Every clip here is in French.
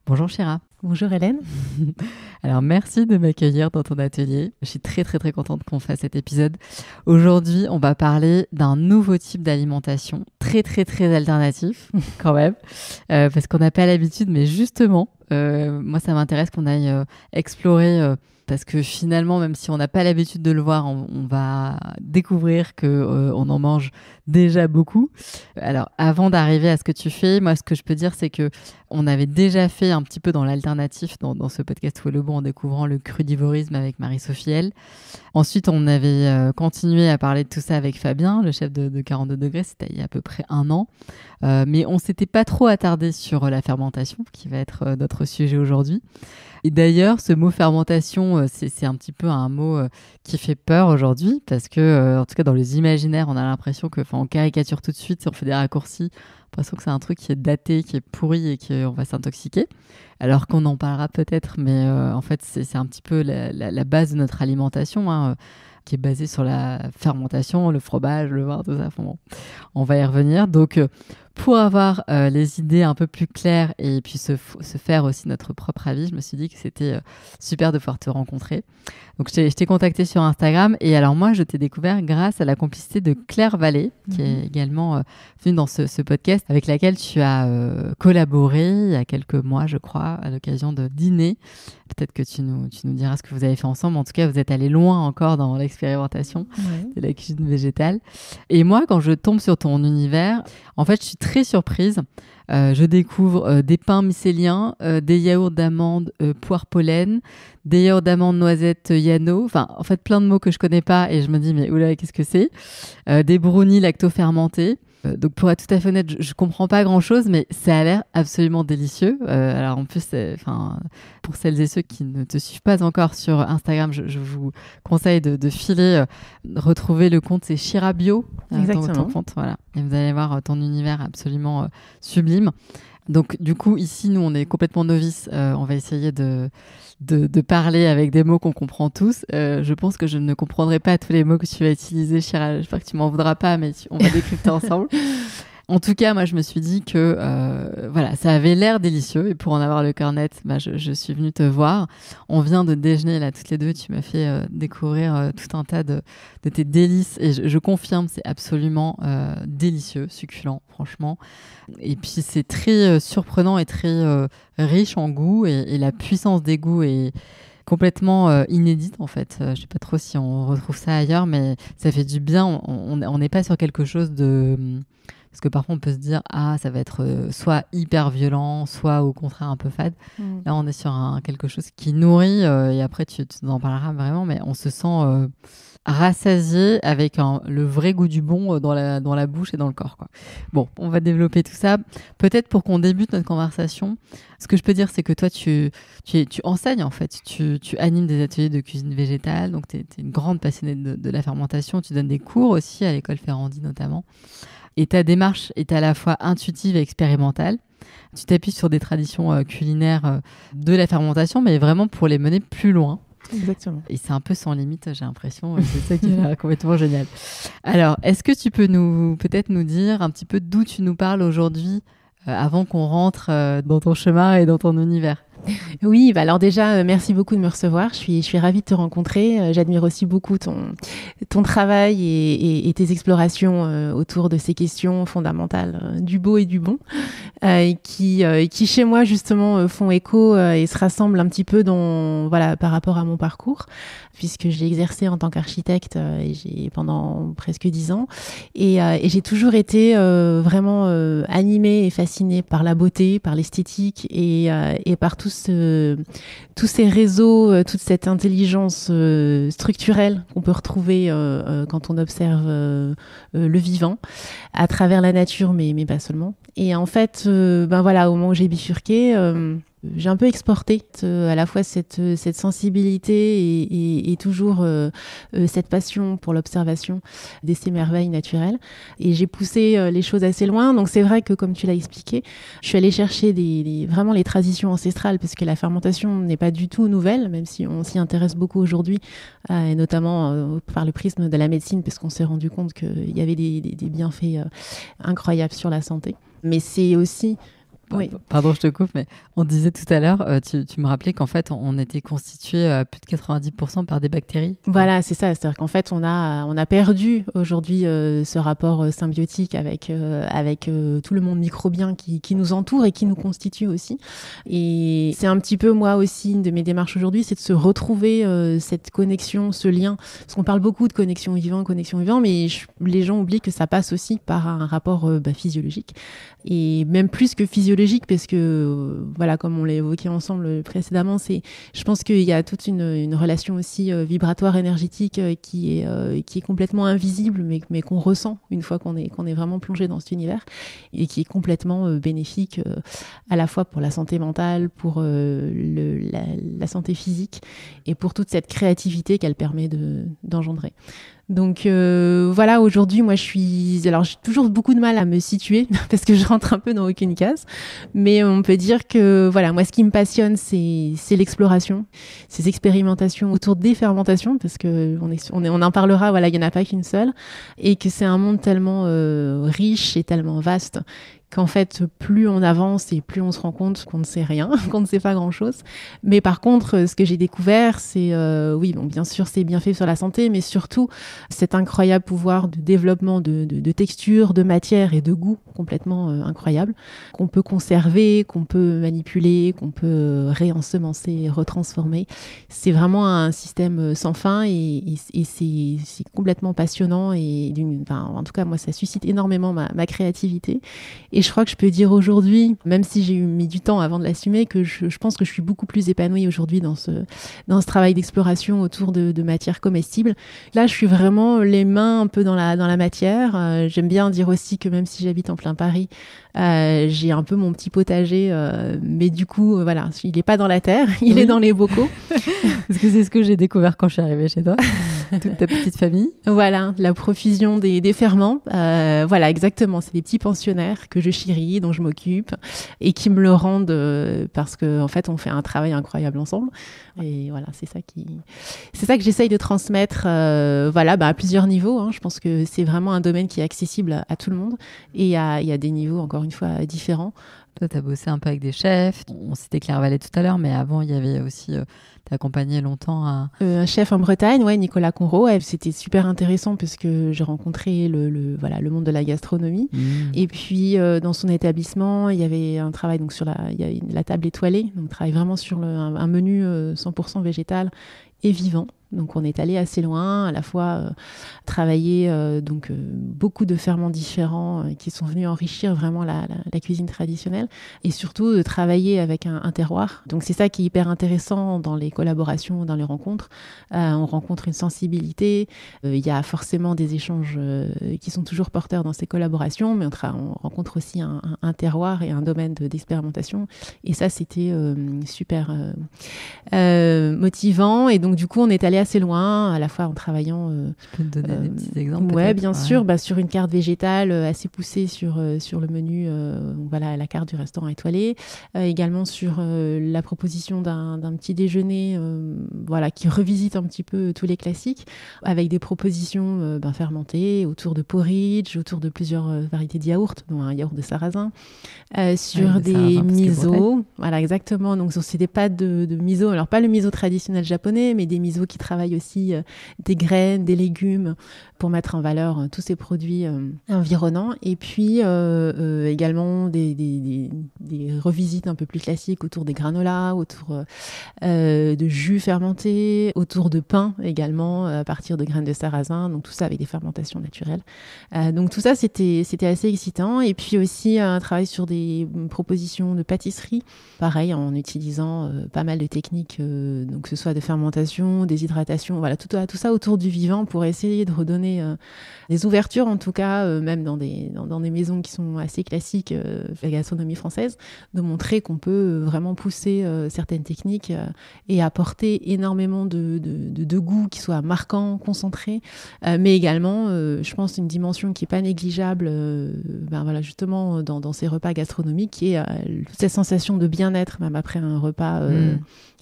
Bonjour Chira. Bonjour Hélène. Alors merci de m'accueillir dans ton atelier. Je suis très contente qu'on fasse cet épisode. Aujourd'hui, on va parler d'un nouveau type d'alimentation, très alternatif quand même, parce qu'on n'a pas l'habitude, mais justement, moi ça m'intéresse qu'on aille explorer. Parce que finalement, même si on n'a pas l'habitude de le voir, on va découvrir qu'on en mange déjà beaucoup. Alors, avant d'arriver à ce que tu fais, moi, ce que je peux dire, c'est que on avait déjà fait un petit peu dans l'alternatif, dans ce podcast Où est le bon, en découvrant le crudivorisme avec Marie-Sophie L. Ensuite, on avait continué à parler de tout ça avec Fabien, le chef de 42 degrés, c'était il y a à peu près 1 an. Mais on s'était pas trop attardé sur la fermentation, qui va être notre sujet aujourd'hui. Et d'ailleurs, ce mot fermentation, c'est un petit peu un mot qui fait peur aujourd'hui parce que, en tout cas, dans les imaginaires, on a l'impression on caricature tout de suite, si on fait des raccourcis, on a l'impression que c'est un truc qui est daté, qui est pourri et qu'on va s'intoxiquer. Alors qu'on en parlera peut-être, mais en fait, c'est un petit peu la base de notre alimentation, hein, qui est basée sur la fermentation, le fromage, le vin, tout ça. Bon, on va y revenir. Donc, pour avoir les idées un peu plus claires et puis se faire aussi notre propre avis, je me suis dit que c'était super de pouvoir te rencontrer. Donc, je t'ai contacté sur Instagram et alors moi, je t'ai découvert grâce à la complicité de Claire Vallée, qui est également venue dans ce podcast, avec laquelle tu as collaboré il y a quelques mois, je crois, à l'occasion de dîner. Peut-être que tu nous diras ce que vous avez fait ensemble. En tout cas, vous êtes allés loin encore dans l'expérimentation de la cuisine végétale. Et moi, quand je tombe sur ton univers, en fait, je suis très surprise. Je découvre des pains mycéliens, des yaourts d'amandes, poire pollen, des yaourts d'amandes noisettes Yano, enfin en fait plein de mots que je connais pas et je me dis mais oula qu'est-ce que c'est, des brownies lacto-fermentés. Donc pour être tout à fait honnête, je comprends pas grand chose, mais ça a l'air absolument délicieux. Alors en plus, pour celles et ceux qui ne te suivent pas encore sur Instagram, je vous conseille de filer, retrouver le compte, c'est Chira Bio, ton compte, voilà. Et vous allez voir ton univers absolument sublime. Donc du coup ici nous on est complètement novices, on va essayer de parler avec des mots qu'on comprend tous. Je pense que je ne comprendrai pas tous les mots que tu vas utiliser, Chira. J'espère que tu m'en voudras pas, mais on va décrypter ensemble. En tout cas, moi, je me suis dit que voilà, ça avait l'air délicieux. Et pour en avoir le cœur net, je suis venue te voir. On vient de déjeuner là toutes les deux. Tu m'as fait découvrir tout un tas de tes délices. Et je confirme, c'est absolument délicieux, succulent, franchement. Et puis, c'est très surprenant et très riche en goût. Et la puissance des goûts est complètement inédite en fait. Je sais pas trop si on retrouve ça ailleurs, mais ça fait du bien. On n'est pas sur quelque chose de... Parce que parfois, on peut se dire « Ah, ça va être soit hyper violent, soit au contraire un peu fade. » Là, on est sur quelque chose qui nourrit. Et après, tu en parleras vraiment, mais on se sent rassasié avec le vrai goût du bon dans la bouche et dans le corps, quoi. Bon, on va développer tout ça. Peut-être pour qu'on débute notre conversation, ce que je peux dire, c'est que toi, tu enseignes, en fait. Tu animes des ateliers de cuisine végétale. Donc, tu es une grande passionnée de la fermentation. Tu donnes des cours aussi à l'école Ferrandi, notamment. Et ta démarche est à la fois intuitive et expérimentale. Tu t'appuies sur des traditions culinaires de la fermentation, mais vraiment pour les mener plus loin. Exactement. Et c'est un peu sans limite, j'ai l'impression. C'est ça qui est complètement génial. Alors, est-ce que tu peux peut-être nous dire un petit peu d'où tu nous parles aujourd'hui, avant qu'on rentre dans ton chemin et dans ton univers ? Oui, alors déjà, merci beaucoup de me recevoir. Je suis ravie de te rencontrer. J'admire aussi beaucoup ton travail et tes explorations autour de ces questions fondamentales du beau et du bon, qui chez moi justement font écho et se rassemblent un petit peu par rapport à mon parcours, puisque j'ai exercé en tant qu'architecte pendant presque 10 ans et j'ai toujours été vraiment animée et fascinée par la beauté, par l'esthétique et par tous ces réseaux, toute cette intelligence structurelle qu'on peut retrouver quand on observe le vivant à travers la nature, mais pas seulement. Et en fait, au moment où j'ai bifurqué, j'ai un peu exporté à la fois cette sensibilité et toujours cette passion pour l'observation de ces merveilles naturelles. Et j'ai poussé les choses assez loin. Donc c'est vrai que, comme tu l'as expliqué, je suis allée chercher vraiment les traditions ancestrales, parce que la fermentation n'est pas du tout nouvelle, même si on s'y intéresse beaucoup aujourd'hui, et notamment par le prisme de la médecine, parce qu'on s'est rendu compte qu'il y avait des bienfaits incroyables sur la santé. Mais c'est aussi Oui. Pardon, je te coupe, mais on disait tout à l'heure, tu me rappelais qu'en fait, on était constitué à plus de 90% par des bactéries. Voilà, c'est ça. C'est-à-dire qu'en fait, on a perdu aujourd'hui ce rapport symbiotique avec tout le monde microbien qui nous entoure et qui nous constitue aussi. Et c'est un petit peu, moi aussi, une de mes démarches aujourd'hui, c'est de se retrouver cette connexion, ce lien. Parce qu'on parle beaucoup de connexion vivant, mais les gens oublient que ça passe aussi par un rapport physiologique. Et même plus que physiologique, parce que, voilà, comme on l'a évoqué ensemble précédemment, je pense qu'il y a toute une relation aussi vibratoire, énergétique, qui est complètement invisible, mais qu'on ressent une fois qu'on est vraiment plongé dans cet univers, et qui est complètement bénéfique à la fois pour la santé mentale, pour la santé physique, et pour toute cette créativité qu'elle permet d'engendrer. Donc voilà, aujourd'hui, moi j'ai toujours beaucoup de mal à me situer parce que je rentre un peu dans aucune case, mais on peut dire que voilà, moi ce qui me passionne, c'est l'exploration, ces expérimentations autour des fermentations, parce que on en parlera, voilà, il n'y en a pas qu'une seule, et que c'est un monde tellement riche et tellement vaste qu'en fait, plus on avance et plus on se rend compte qu'on ne sait rien, qu'on ne sait pas grand-chose. Mais par contre, ce que j'ai découvert, c'est, oui, bon, bien sûr, c'est bien fait sur la santé, mais surtout, cet incroyable pouvoir de développement de texture, de matière et de goût complètement incroyable, qu'on peut conserver, qu'on peut manipuler, qu'on peut réensemencer, retransformer. C'est vraiment un système sans fin et c'est complètement passionnant et en tout cas, moi, ça suscite énormément ma créativité. Et je crois que je peux dire aujourd'hui, même si j'ai mis du temps avant de l'assumer, que je pense que je suis beaucoup plus épanouie aujourd'hui dans ce travail d'exploration autour de matières comestibles. Là, je suis vraiment les mains un peu dans la matière. J'aime bien dire aussi que même si j'habite en plein Paris, j'ai un peu mon petit potager, mais du coup, voilà, il n'est pas dans la terre, il est dans les bocaux. Parce que c'est ce que j'ai découvert quand je suis arrivée chez toi, toute ta petite famille. Voilà, la profusion des ferments. Voilà, exactement, c'est des petits pensionnaires que je chéris, dont je m'occupe et qui me le rendent parce que en fait, on fait un travail incroyable ensemble. Et voilà, c'est ça que j'essaye de transmettre, voilà, à plusieurs niveaux. Hein. Je pense que c'est vraiment un domaine qui est accessible à tout le monde et il y a des niveaux, encore une fois, différents. Toi, tu as bossé un peu avec des chefs. On citait Claire Vallée tout à l'heure, mais avant, il y avait aussi... T'as accompagné longtemps un chef en Bretagne, ouais, Nicolas Conro. C'était super intéressant parce que j'ai rencontré le monde de la gastronomie. Et puis, dans son établissement, il y avait un travail donc il y a la table étoilée. Donc, on travaille vraiment sur un menu 100% végétal et vivant. Donc on est allé assez loin, à la fois travailler beaucoup de ferments différents qui sont venus enrichir vraiment la cuisine traditionnelle et surtout travailler avec un terroir. Donc c'est ça qui est hyper intéressant dans les collaborations, dans les rencontres. On rencontre une sensibilité, il y a forcément des échanges qui sont toujours porteurs dans ces collaborations, mais on rencontre aussi un terroir et un domaine d'expérimentation. Et ça, c'était super motivant. Et donc du coup, on est allé assez loin, à la fois en travaillant... Tu peux me donner des petits exemples? Ouais, bien sûr. Sur une carte végétale assez poussée sur le menu, voilà, la carte du restaurant étoilé. Également sur la proposition d'un petit déjeuner voilà, qui revisite un petit peu tous les classiques, avec des propositions fermentées autour de porridge, autour de plusieurs variétés de yaourts, dont un yaourt de sarrasin, sur des misos. Voilà, exactement. Donc, c'est des pâtes de miso. Alors, pas le miso traditionnel japonais, mais des misos qui travaillent aussi des graines, des légumes, pour mettre en valeur tous ces produits environnants. Et puis, également des revisites un peu plus classiques autour des granolas, autour de jus fermentés, autour de pain également, à partir de graines de sarrasin. Donc, tout ça avec des fermentations naturelles. Donc, tout ça, c'était assez excitant. Et puis aussi, un travail sur des propositions de pâtisserie, pareil, en utilisant pas mal de techniques, donc que ce soit de fermentation, des hydratations, voilà, tout ça autour du vivant pour essayer de redonner des ouvertures, en tout cas, même dans des maisons qui sont assez classiques de la gastronomie française, de montrer qu'on peut vraiment pousser certaines techniques et apporter énormément de goûts qui soient marquants, concentrés, mais également, je pense, une dimension qui n'est pas négligeable, voilà, justement, dans ces repas gastronomiques, qui est cette sensation de bien-être, même après un repas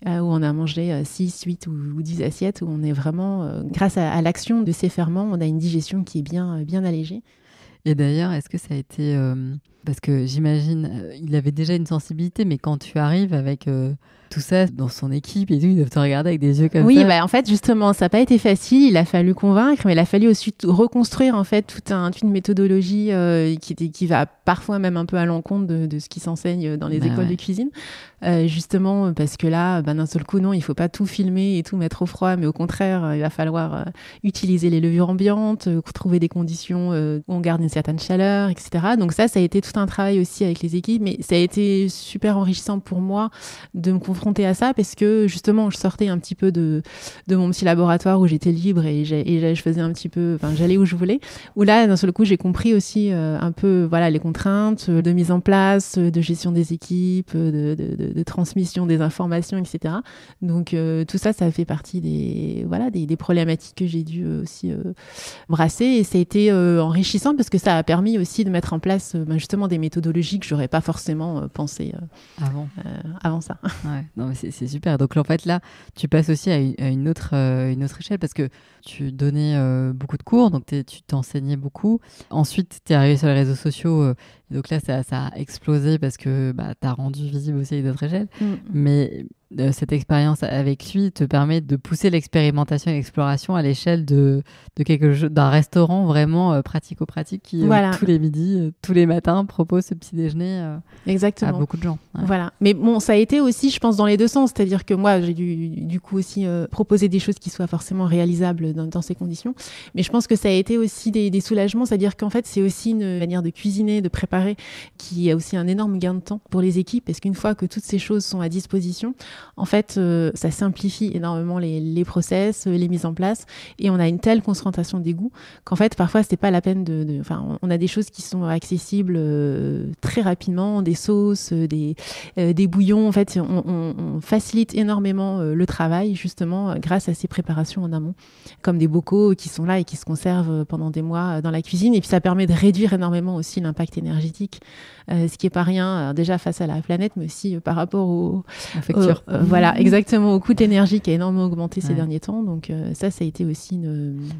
où on a mangé 6, 8 ou 10 assiettes, où on est vraiment, grâce à l'action de ces ferments, on a une digestion qui est bien allégée. Et d'ailleurs, est-ce que ça a été Parce que j'imagine, il avait déjà une sensibilité, mais quand tu arrives avec tout ça dans son équipe et tout, ils doivent te regarder avec des yeux comme ça. Oui, en fait, justement, ça n'a pas été facile. Il a fallu convaincre, mais il a fallu aussi reconstruire en fait toute une méthodologie qui va parfois même un peu à l'encontre de ce qui s'enseigne dans les écoles de cuisine. Justement, parce que là, d'un seul coup, non, il ne faut pas tout filmer et tout mettre au froid, mais au contraire, il va falloir utiliser les levures ambiantes, trouver des conditions où on garde une certaine chaleur, etc. Donc ça a été tout un travail aussi avec les équipes, mais ça a été super enrichissant pour moi de me confronter à ça, parce que justement, je sortais un petit peu de mon petit laboratoire où j'étais libre et je faisais un petit peu, j'allais où je voulais, où là, d'un seul coup, j'ai compris aussi un peu les contraintes de mise en place, de gestion des équipes, de transmission des informations, etc. Donc tout ça, ça fait partie des problématiques que j'ai dû aussi brasser, et ça a été enrichissant parce que ça a permis aussi de mettre en place justement des méthodologies que j'aurais pas forcément pensé avant ça. Ouais, non, mais c'est super. Donc en fait là, tu passes aussi à une autre échelle, parce que tu donnais beaucoup de cours, donc tu t'enseignais beaucoup. Ensuite, tu es arrivé sur les réseaux sociaux, donc là ça a explosé parce que tu as rendu visible aussi à d'autres échelles. Mais cette expérience avec lui te permet de pousser l'expérimentation et l'exploration à l'échelle de quelque chose, d'un restaurant vraiment pratico-pratique qui tous les midis, tous les matins propose ce petit déjeuner à beaucoup de gens. Ouais. Voilà. Mais bon, ça a été aussi, je pense, dans les deux sens. C'est-à-dire que moi, j'ai dû du coup aussi proposer des choses qui soient forcément réalisables dans ces conditions. Mais je pense que ça a été aussi des soulagements. C'est-à-dire qu'en fait, c'est aussi une manière de cuisiner, de préparer, qui a aussi un énorme gain de temps pour les équipes, parce qu'une fois que toutes ces choses sont à disposition, en fait, ça simplifie énormément les process, les mises en place, et on a une telle concentration des goûts qu'en fait, parfois, c'est pas la peine on a des choses qui sont accessibles très rapidement, des sauces, des bouillons. En fait, on facilite énormément le travail, justement, grâce à ces préparations en amont, comme des bocaux qui sont là et qui se conservent pendant des mois dans la cuisine. Et puis, ça permet de réduire énormément aussi l'impact énergétique, ce qui est pas rien, déjà face à la planète, mais aussi par rapport aux factures. Voilà, exactement, au coût de l'énergie qui a énormément augmenté ces derniers temps. Donc, ça a été aussi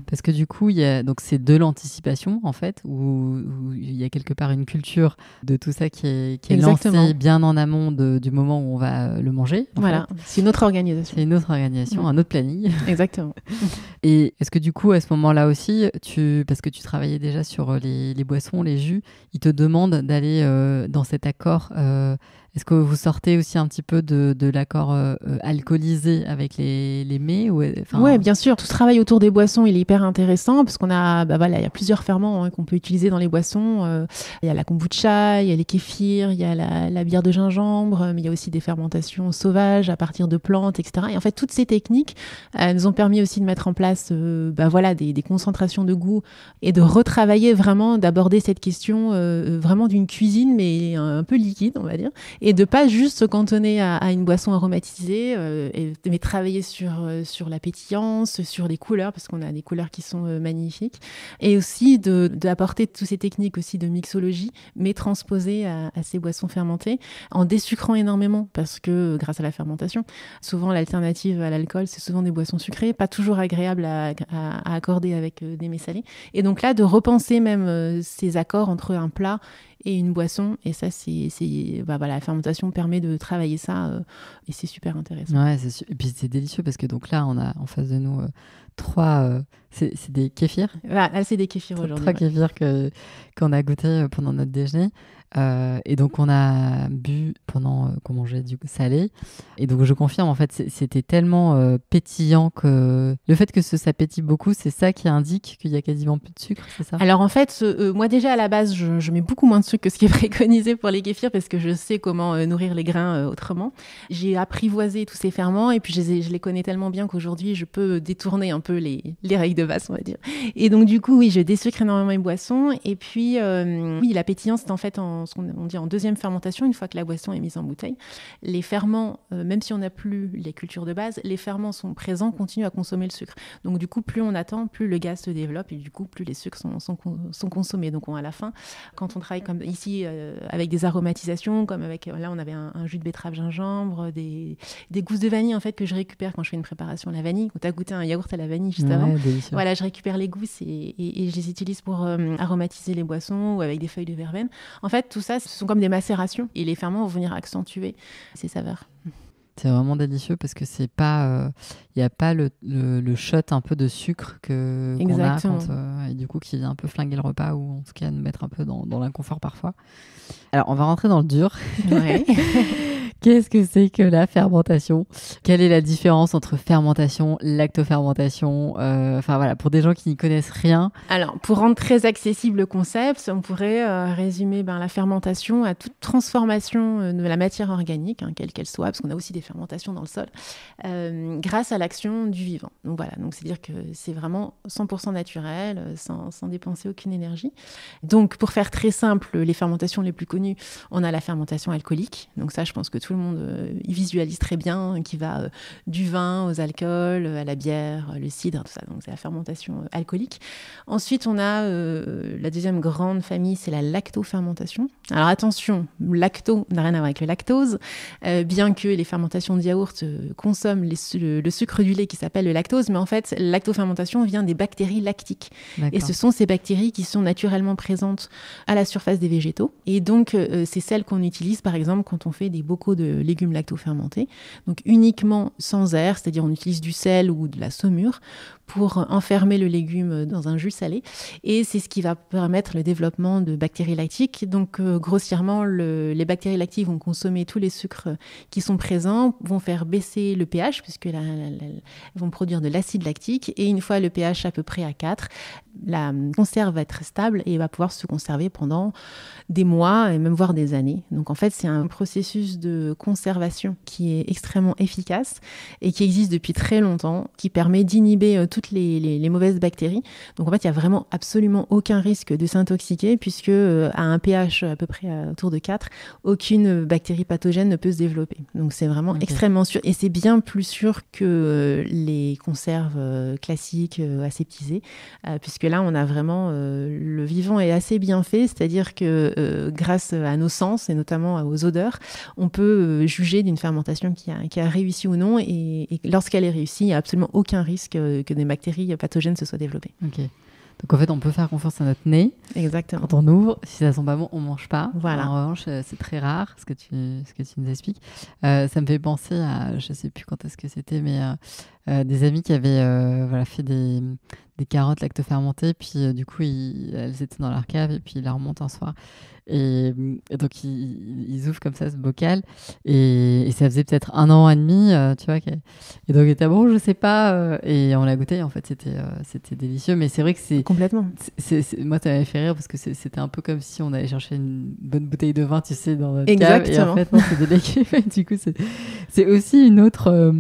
Parce que du coup, donc c'est de l'anticipation, en fait, où il y a quelque part une culture de tout ça qui est lancée bien en amont du moment où on va le manger. Voilà, c'est une autre organisation. C'est une autre organisation, un autre planning. Exactement. Et est-ce que du coup, à ce moment-là aussi, parce que tu travaillais déjà sur les boissons, les jus, ils te demandent d'aller dans cet accord. Est-ce que vous sortez aussi un petit peu de l'accord alcoolisé avec les mets Oui, bien sûr. Tout ce travail autour des boissons, il est hyper intéressant parce qu'on a, il y a plusieurs ferments qu'on peut utiliser dans les boissons. Il y a la kombucha, il y a les kéfirs, il y a la bière de gingembre, mais il y a aussi des fermentations sauvages à partir de plantes, etc. Et en fait, toutes ces techniques nous ont permis aussi de mettre en place des concentrations de goût et de retravailler vraiment, d'aborder cette question vraiment d'une cuisine, mais un peu liquide, on va dire. Et de pas juste se cantonner à une boisson aromatisée, mais travailler sur la pétillance, sur les couleurs, parce qu'on a des couleurs qui sont magnifiques. Et aussi d'apporter toutes ces techniques aussi de mixologie, mais transposées à ces boissons fermentées, en désucrant énormément, parce que grâce à la fermentation, souvent l'alternative à l'alcool, c'est souvent des boissons sucrées, pas toujours agréables à accorder avec des mets salés. Et donc là, de repenser même ces accords entre un plat et une boisson, et ça la fermentation permet de travailler ça et c'est super intéressant. Ouais, et puis c'est délicieux parce que donc là on a en face de nous trois c'est des kéfirs. Là c'est des kéfirs aujourd'hui. 3 kéfirs qu'on a goûté pendant notre déjeuner. Et donc on a bu pendant qu'on mangeait du salé, et donc je confirme, en fait c'était tellement pétillant que le fait que ça pétille beaucoup, c'est ça qui indique qu'il y a quasiment plus de sucre, c'est ça? Alors en fait moi déjà à la base je mets beaucoup moins de sucre que ce qui est préconisé pour les kéfirs, parce que je sais comment nourrir les grains autrement. J'ai apprivoisé tous ces ferments, et puis je les connais tellement bien qu'aujourd'hui je peux détourner un peu les règles de base, on va dire. Et donc du coup oui, je désucre énormément les boissons, et puis oui, la pétillance c'est en fait ce qu'on dit en deuxième fermentation, une fois que la boisson est mise en bouteille. Les ferments, même si on n'a plus les cultures de base, les ferments sont présents, continuent à consommer le sucre. Donc du coup, plus on attend, plus le gaz se développe, et du coup, plus les sucres sont consommés. Donc à la fin, quand on travaille comme ici avec des aromatisations, comme là on avait un jus de betterave gingembre, des gousses de vanille en fait que je récupère quand je fais une préparation à la vanille. Quand tu as goûté un yaourt à la vanille juste avant, Voilà, je récupère les gousses et je les utilise pour aromatiser les boissons ou avec des feuilles de verveine. En fait, tout ça, ce sont comme des macérations et les ferments vont venir accentuer ces saveurs. C'est vraiment délicieux parce que c'est pas, il n'y a pas le shot un peu de sucre qu'on a et du coup qui vient un peu flinguer le repas ou en tout cas nous mettre un peu dans l'inconfort parfois. Alors on va rentrer dans le dur. Ouais. Qu'est-ce que c'est que la fermentation ? Quelle est la différence entre fermentation, lactofermentation ? Enfin voilà, pour des gens qui n'y connaissent rien. Alors, pour rendre très accessible le concept, on pourrait résumer la fermentation à toute transformation de la matière organique, quelle qu'elle soit, parce qu'on a aussi des fermentations dans le sol, grâce à l'action du vivant. Donc voilà, donc c'est-à-dire que c'est vraiment 100% naturel, sans dépenser aucune énergie. Donc pour faire très simple, les fermentations les plus connues, on a la fermentation alcoolique. Donc ça, je pense que tout le monde y visualise très bien, qui va du vin aux alcools, à la bière, le cidre, tout ça. Donc c'est la fermentation alcoolique. Ensuite, on a la deuxième grande famille, c'est la lactofermentation. Alors attention, lacto n'a rien à voir avec le lactose, bien que les fermentations de yaourt consomment le sucre du lait qui s'appelle le lactose, mais en fait, la lactofermentation vient des bactéries lactiques. D'accord. Et ce sont ces bactéries qui sont naturellement présentes à la surface des végétaux. Et donc, c'est celles qu'on utilise, par exemple, quand on fait des bocaux de légumes lactofermentés. Donc, uniquement sans air, c'est-à-dire on utilise du sel ou de la saumure pour enfermer le légume dans un jus salé. Et c'est ce qui va permettre le développement de bactéries lactiques. Donc, grossièrement, les bactéries lactiques vont consommer tous les sucres qui sont présents, vont faire baisser le pH, puisque vont produire de l'acide lactique. Et une fois le pH à peu près à 4, la conserve va être stable et va pouvoir se conserver pendant des mois et même voire des années. Donc, en fait, c'est un processus de conservation qui est extrêmement efficace et qui existe depuis très longtemps, qui permet d'inhiber toutes les mauvaises bactéries. Donc, en fait, il n'y a vraiment absolument aucun risque de s'intoxiquer puisque à un pH à peu près autour de 4, aucune bactérie pathogène ne peut se développer. Donc, c'est vraiment extrêmement sûr et c'est bien plus sûr que les conserves classiques aseptisées puisque là, on a vraiment... le vivant est assez bien fait, c'est-à-dire que grâce à nos sens et notamment aux odeurs, on peut juger d'une fermentation qui a réussi ou non et lorsqu'elle est réussie, il n'y a absolument aucun risque que des bactéries pathogènes se soient développées. Ok. Donc en fait, on peut faire confiance à notre nez. Exactement. Quand on ouvre, si ça sent pas bon, on mange pas. Voilà. En revanche, c'est très rare ce que tu nous expliques. Ça me fait penser à, je sais plus quand est-ce que c'était, mais des amis qui avaient fait des carottes lactofermentées, puis du coup, elles étaient dans leur cave et puis ils la remontent un soir. Et donc, ils ouvrent comme ça ce bocal et ça faisait peut-être 1 an et demi, tu vois. Et donc, il était bon, je sais pas. Et on l'a goûté et en fait, c'était délicieux. Mais c'est vrai que c'est... Complètement. Moi, ça m'avait fait rire parce que c'était un peu comme si on allait chercher une bonne bouteille de vin, tu sais, dans notre cave. Et en fait, non, c'est des légumes. Du coup, c'est aussi une autre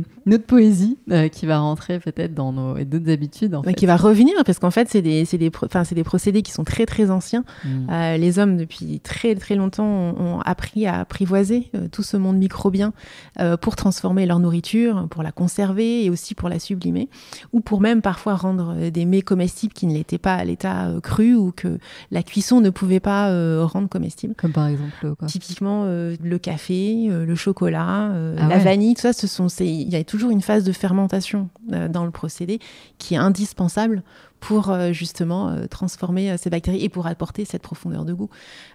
poésie qui va rentrer peut-être dans d'autres habitudes. En fait. Qui va revenir parce qu'en fait, c'est des procédés qui sont très, très anciens. Les hommes, depuis très, très longtemps, ont appris à apprivoiser tout ce monde microbien pour transformer leur nourriture, pour la conserver et aussi pour la sublimer ou pour même parfois rendre des mets comestibles qui ne l'étaient pas à l'état cru ou que la cuisson ne pouvait pas rendre comestibles. Comme par exemple quoi ? Typiquement le café, le chocolat, la vanille, tout ça, il y a toujours une phase de fermentation dans le procédé qui est indispensable pour justement transformer ces bactéries et pour apporter cette profondeur de goût.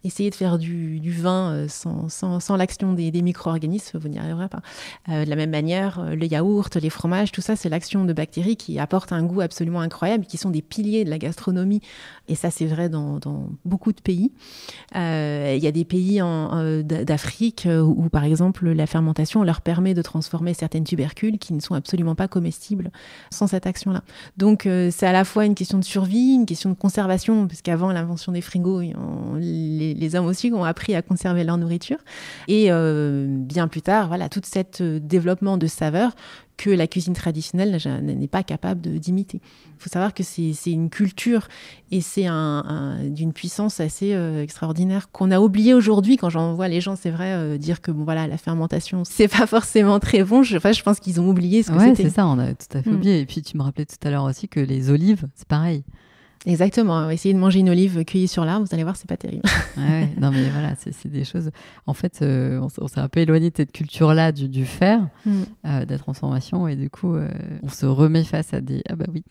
Essayez de faire du vin sans l'action des micro-organismes, vous n'y arriverez pas. De la même manière, le yaourt, les fromages, tout ça, c'est l'action de bactéries qui apportent un goût absolument incroyable, qui sont des piliers de la gastronomie. Et ça, c'est vrai dans beaucoup de pays. Il y a des pays d'Afrique où, par exemple, la fermentation leur permet de transformer certaines tubercules qui ne sont absolument pas comestibles sans cette action-là. Donc, c'est à la fois une question de survie, une question de conservation, parce qu'avant l'invention des frigos, les hommes aussi ont appris à conserver leur nourriture. Et bien plus tard, voilà, tout cet développement de saveurs que la cuisine traditionnelle n'est pas capable d'imiter. Il faut savoir que c'est une culture et c'est d'une puissance assez extraordinaire qu'on a oublié aujourd'hui. Quand j'en vois les gens, c'est vrai, dire que la fermentation, c'est pas forcément très bon. Je pense qu'ils ont oublié ce que c'était. Ouais, c'est ça, on a tout à fait oublié. Et puis tu me rappelais tout à l'heure aussi que les olives, c'est pareil. Exactement. Essayez de manger une olive cueillie sur l'arbre, vous allez voir, c'est pas terrible. Ouais, non, mais voilà, c'est des choses. En fait, on s'est un peu éloigné de cette culture-là du faire, de la transformation, et du coup, on se remet face à des. Ah bah oui.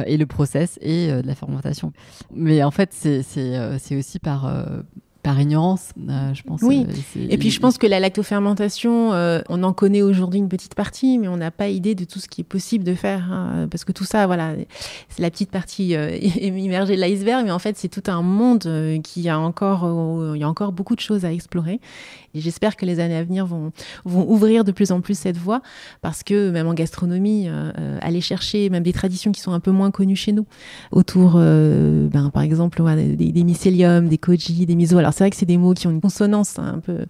Et le process et de la fermentation. Mais en fait, c'est aussi par ignorance, je pense. Oui, et puis je pense que la lactofermentation, on en connaît aujourd'hui une petite partie, mais on n'a pas idée de tout ce qui est possible de faire, hein, parce que tout ça, voilà, c'est la petite partie immergée de l'iceberg, mais en fait, c'est tout un monde il y a encore beaucoup de choses à explorer. Et j'espère que les années à venir vont ouvrir de plus en plus cette voie, parce que même en gastronomie, aller chercher même des traditions qui sont un peu moins connues chez nous, autour, par exemple, des mycéliums, des koji, des miso. Alors c'est vrai que c'est des mots qui ont une consonance un peu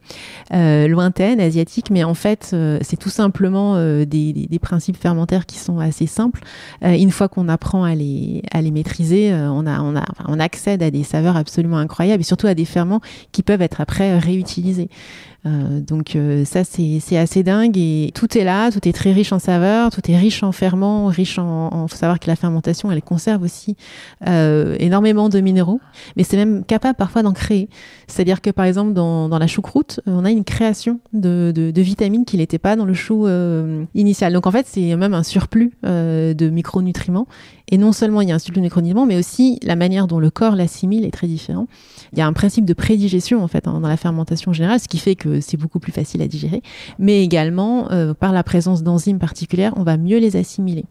lointaine, asiatique, mais en fait, c'est tout simplement des principes fermentaires qui sont assez simples. Une fois qu'on apprend à les maîtriser, on accède à des saveurs absolument incroyables, et surtout à des ferments qui peuvent être après réutilisés. Donc ça c'est assez dingue, et tout est là, tout est très riche en saveurs, tout est riche en ferments, riche faut savoir que la fermentation elle conserve aussi énormément de minéraux, mais c'est même capable parfois d'en créer. C'est-à-dire que par exemple dans la choucroute, on a une création de vitamines qui n'étaient pas dans le chou initial. Donc en fait c'est même un surplus de micronutriments, et non seulement il y a un surplus de micronutriments, mais aussi la manière dont le corps l'assimile est très différent. Il y a un principe de prédigestion en fait dans la fermentation générale, ce qui fait que c'est beaucoup plus facile à digérer, mais également par la présence d'enzymes particulières, on va mieux les assimiler.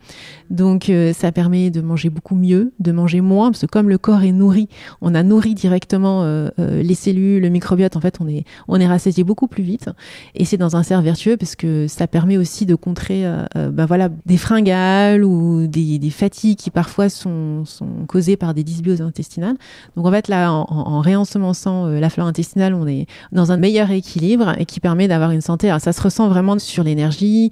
Donc ça permet de manger beaucoup mieux, de manger moins, parce que comme le corps est nourri, on a nourri directement les cellules, le microbiote, en fait on est rassasié beaucoup plus vite, et c'est dans un cercle vertueux parce que ça permet aussi de contrer des fringales ou des fatigues qui parfois sont causées par des dysbioses intestinales. Donc en fait là, en réensemençant la flore intestinale, on est dans un meilleur équilibre, et qui permet d'avoir une santé. Alors ça se ressent vraiment sur l'énergie,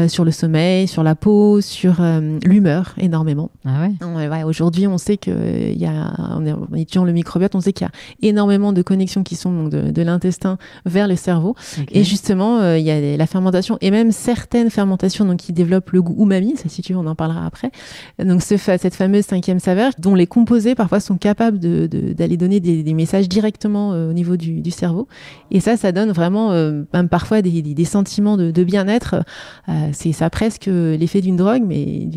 sur le sommeil, sur la peau, sur l'humeur énormément. Ah ouais. Ouais, aujourd'hui, on sait en étudiant le microbiote, on sait qu'il y a énormément de connexions qui sont donc de l'intestin vers le cerveau. Okay. Et justement, il y a la fermentation, et même certaines fermentations donc, qui développent le goût umami, ça si tu veux, on en parlera après. Donc cette fameuse 5e saveur, dont les composés parfois sont capables d'aller donner des messages directement au niveau du cerveau. Et ça donne vraiment même parfois des sentiments de bien-être. C'est ça presque l'effet d'une drogue, mais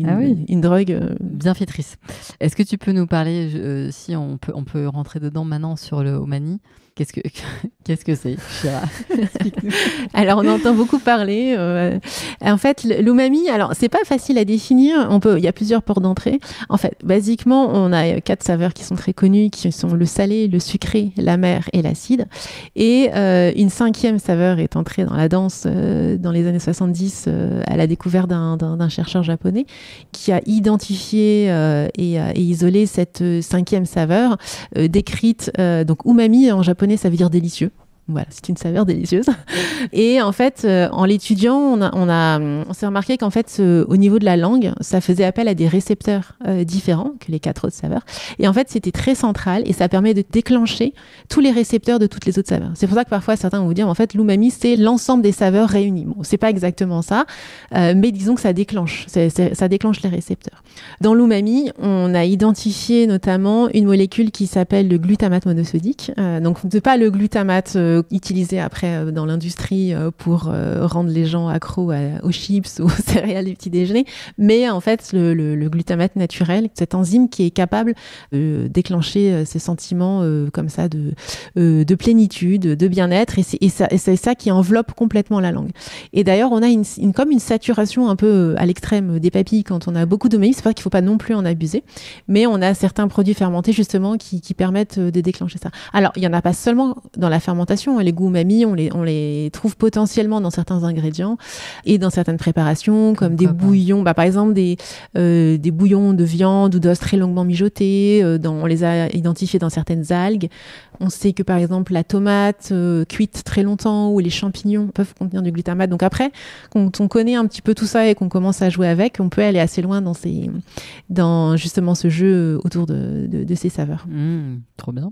une drogue bienfaitrice. Est-ce que tu peux nous parler, si on peut rentrer dedans maintenant sur le umami? Qu'est-ce que c'est, Shira? Alors, on entend beaucoup parler. En fait, l'umami, alors, c'est pas facile à définir. Il y a plusieurs portes d'entrée. En fait, basiquement, on a 4 saveurs qui sont très connues, qui sont le salé, le sucré, l'amer et l'acide. Et une 5e saveur est entrée dans la danse dans les années 70 à la découverte d'un chercheur japonais qui a identifié et isolé cette 5e saveur décrite. Donc, umami, en japonais, ça veut dire délicieux. Voilà, c'est une saveur délicieuse. Et en fait, en l'étudiant, on s'est remarqué qu'en fait, au niveau de la langue, ça faisait appel à des récepteurs différents que les 4 autres saveurs. Et en fait, c'était très central, et ça permet de déclencher tous les récepteurs de toutes les autres saveurs. C'est pour ça que parfois, certains vont vous dire, en fait, l'umami, c'est l'ensemble des saveurs réunies. Bon, c'est pas exactement ça, mais disons que ça déclenche les récepteurs. Dans l'umami, on a identifié notamment une molécule qui s'appelle le glutamate monosodique. Donc, c'est pas le glutamate utilisé après dans l'industrie pour rendre les gens accros aux chips ou aux céréales du petit déjeuner, mais en fait le glutamate naturel, cette enzyme qui est capable de déclencher ces sentiments comme ça de plénitude, de bien-être, et c'est ça qui enveloppe complètement la langue. Et d'ailleurs on a comme une saturation un peu à l'extrême des papilles quand on a beaucoup d'umami. C'est pas qu'il faut pas non plus en abuser, mais on a certains produits fermentés justement qui permettent de déclencher ça. Alors il y en a pas seulement dans la fermentation. Les goûts umami, on les trouve potentiellement dans certains ingrédients et dans certaines préparations, comme des bouillons, par exemple des bouillons de viande ou d'os très longuement mijotés. On les a identifiés dans certaines algues. On sait que par exemple la tomate cuite très longtemps ou les champignons peuvent contenir du glutamate. Donc après, quand on connaît un petit peu tout ça et qu'on commence à jouer avec, on peut aller assez loin dans justement ce jeu autour de ces saveurs. Trop bien.